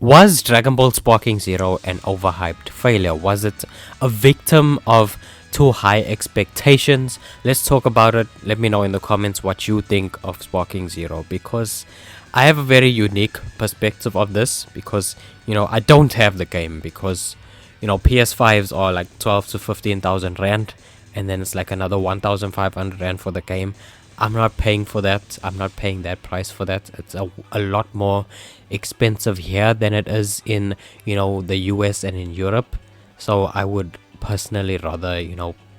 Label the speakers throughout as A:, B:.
A: Was Dragon Ball Sparking Zero an overhyped failure? Was it a victim of too high expectations? Let's talk about it. Let me know in the comments what you think of Sparking Zero, because I have a very unique perspective of this, because I don't have the game, because PS5s are like 12 to 15,000 rand, and then it's like another 1,500 rand for the game. I'm not paying for that. I'm not paying that price for that. It's a lot more expensive here than it is in the US and in Europe. So I would personally rather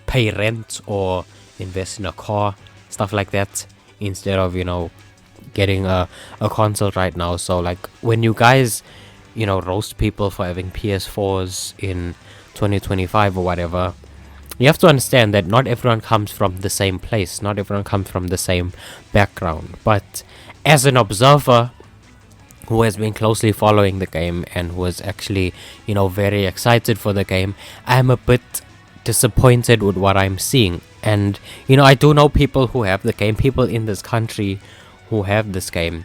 A: pay rent or invest in a car, stuff like that, instead of getting a console right now. So like when you guys roast people for having PS4s in 2025 or whatever, you have to understand that not everyone comes from the same place, not everyone comes from the same background. But as an observer who has been closely following the game and who is actually very excited for the game, I'm a bit disappointed with what I'm seeing. And I do know people who have the game, people in this country who have this game.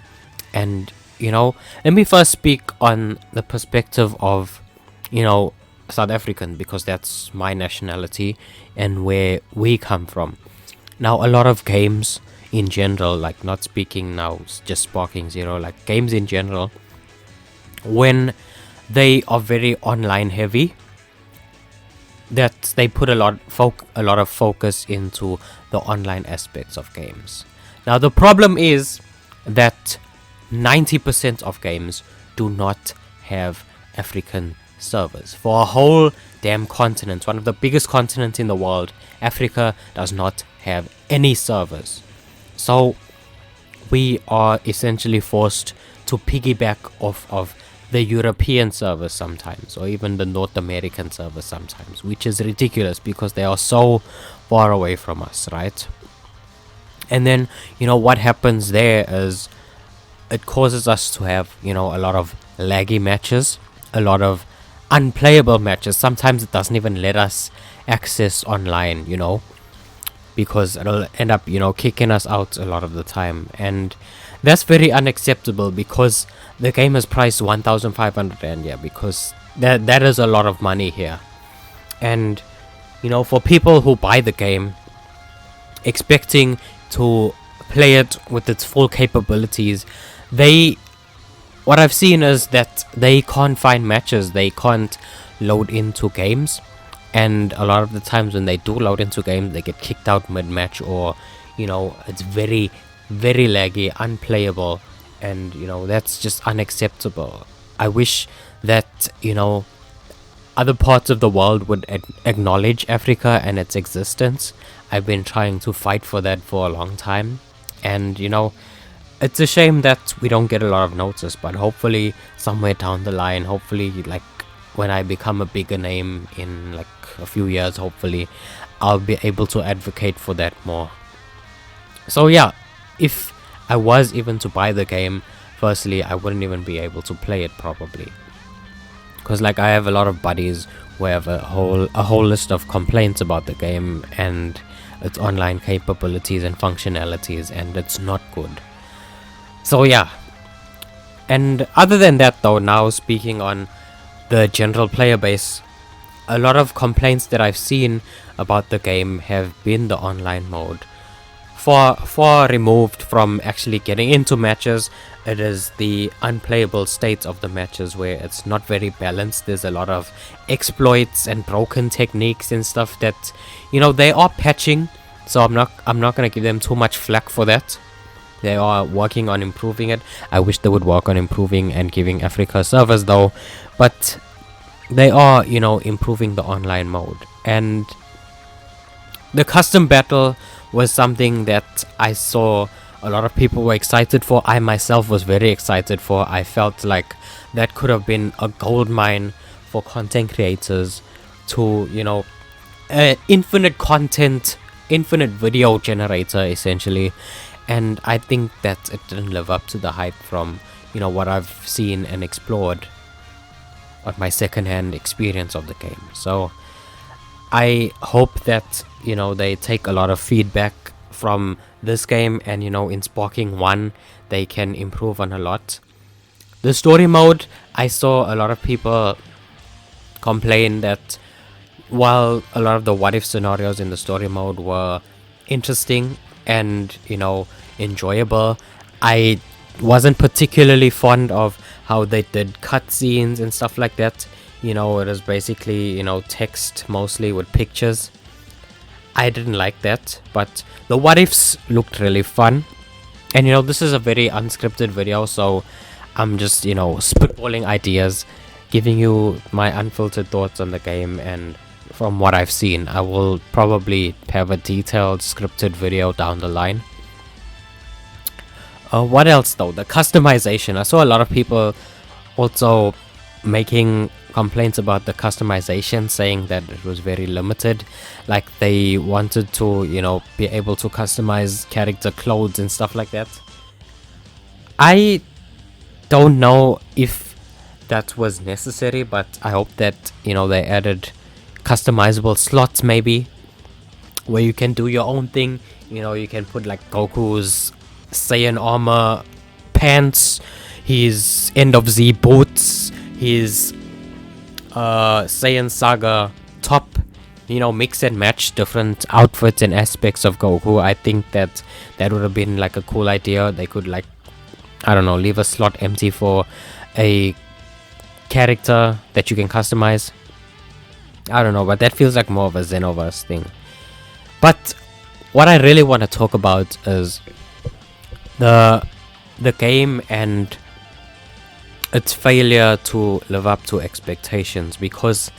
A: And let me first speak on the perspective of South African, because that's my nationality and where we come from. Now, a lot of games in general, like not speaking now just Sparking Zero, like games in general, when they are very online heavy, that they put a lot of focus into the online aspects of games. Now, the problem is that 90% of games do not have African servers. For a whole damn continent, one of the biggest continents in the world, Africa does not have any servers. So we are essentially forced to piggyback off of the European servers sometimes, or even the North American servers sometimes, which is ridiculous because they are so far away from us, right? And then what happens there is it causes us to have a lot of laggy matches, a lot of unplayable matches. Sometimes it doesn't even let us access online, because it'll end up kicking us out a lot of the time. And that's very unacceptable, because the game is priced 1,500 rand, yeah, because that is a lot of money here. And for people who buy the game expecting to play it with its full capabilities, what I've seen is that they can't find matches, they can't load into games, and a lot of the times when they do load into games, they get kicked out mid-match, or it's very, very laggy, unplayable, and that's just unacceptable. I wish that other parts of the world would acknowledge Africa and its existence. I've been trying to fight for that for a long time, and it's a shame that we don't get a lot of notice, but hopefully somewhere down the line, hopefully like when I become a bigger name in like a few years, hopefully I'll be able to advocate for that more. So yeah, if I was even to buy the game, firstly I wouldn't even be able to play it probably, because like I have a lot of buddies who have a whole list of complaints about the game and its online capabilities and functionalities, and it's not good. So yeah, and other than that though, now speaking on the general player base, a lot of complaints that I've seen about the game have been the online mode. Far removed from actually getting into matches, it is the unplayable state of the matches where it's not very balanced. There's a lot of exploits and broken techniques and stuff that they are patching, so I'm not gonna give them too much flack for that. They are working on improving it. I wish they would work on improving and giving Africa servers though, but they are improving the online mode. And the custom battle was something that I saw a lot of people were excited for. I myself was very excited for. I felt like that could have been a gold mine for content creators to infinite content, infinite video generator essentially. And I think that it didn't live up to the hype from what I've seen and explored on my secondhand experience of the game. So I hope that they take a lot of feedback from this game, and in Sparking 1 they can improve on a lot. The story mode, I saw a lot of people complain that while a lot of the what if scenarios in the story mode were interesting and, you know, enjoyable, I wasn't particularly fond of how they did cutscenes and stuff like that. You know, it was basically, you know, text mostly with pictures. I didn't like that, but the what ifs looked really fun. And, you know, this is a very unscripted video, so I'm just, you know, spitballing ideas, giving you my unfiltered thoughts on the game. And from what I've seen, I will probably have a detailed scripted video down the line. What else though? The customization. I saw a lot of people also making complaints about the customization, saying that it was very limited. Like they wanted to, you know, be able to customize character clothes and stuff like that. I don't know if that was necessary, but I hope that, you know, they added customizable slots maybe, where you can do your own thing. You know, you can put like Goku's Saiyan armor pants, his End of Z boots, his Saiyan Saga top, you know, mix and match different outfits and aspects of Goku. I think that would have been like a cool idea. They could, like, I don't know, leave a slot empty for a character that you can customize. I don't know, but that feels like more of a Xenoverse thing. But what I really want to talk about is the game and its failure to live up to expectations, because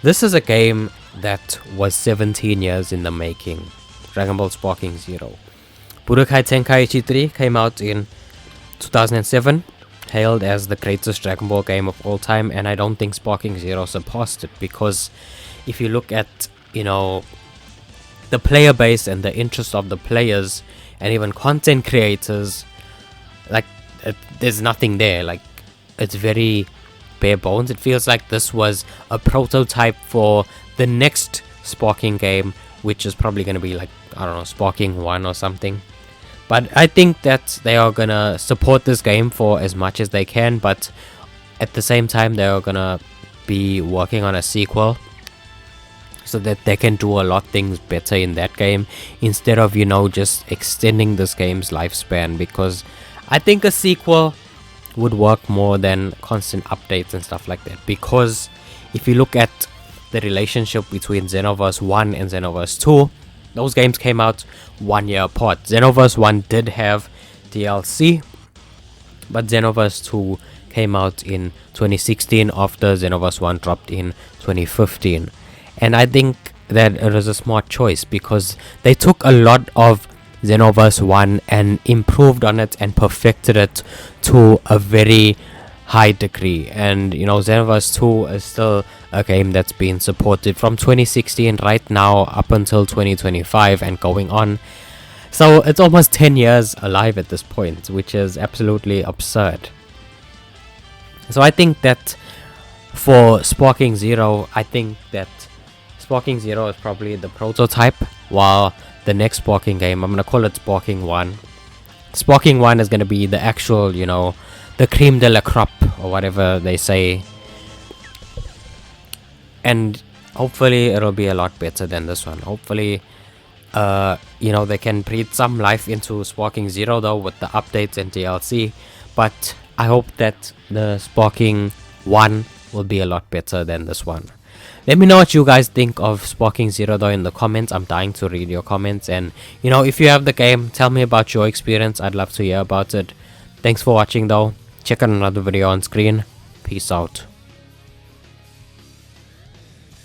A: this is a game that was 17 years in the making. Dragon Ball Sparking Zero. Budokai Tenkaichi 3 came out in 2007, hailed as the greatest Dragon Ball game of all time, and I don't think Sparking Zero surpassed it, because if you look at, you know, the player base and the interest of the players and even content creators, like, there's nothing there. Like, it's very bare bones. It feels like this was a prototype for the next Sparking game, which is probably going to be like, I don't know, Sparking 1 or something. But I think that they are going to support this game for as much as they can, but at the same time they are going to be working on a sequel so that they can do a lot of things better in that game, instead of, you know, just extending this game's lifespan, because I think a sequel would work more than constant updates and stuff like that. Because if you look at the relationship between Xenoverse 1 and Xenoverse 2, those games came out 1 year apart. Xenoverse 1 did have DLC, but Xenoverse 2 came out in 2016 after Xenoverse 1 dropped in 2015. And I think that it was a smart choice, because they took a lot of Xenoverse 1 and improved on it and perfected it to a very high degree. And, you know, Xenoverse 2 is still a game that's been supported from 2016 right now up until 2025 and going on. So it's almost 10 years alive at this point, which is absolutely absurd. So I think that for Sparking Zero, I think that Sparking Zero is probably the prototype, while the next Sparking game, I'm going to call it Sparking 1. Sparking 1 is going to be the actual, you know, the cream de la crop, or whatever they say. And hopefully it'll be a lot better than this one. Hopefully, you know, they can breathe some life into Sparking Zero though, with the updates and DLC. But I hope that the Sparking 1 will be a lot better than this one. Let me know what you guys think of Sparking Zero though in the comments. I'm dying to read your comments. And, you know, if you have the game, tell me about your experience. I'd love to hear about it. Thanks for watching though. Check out another video on screen. Peace out.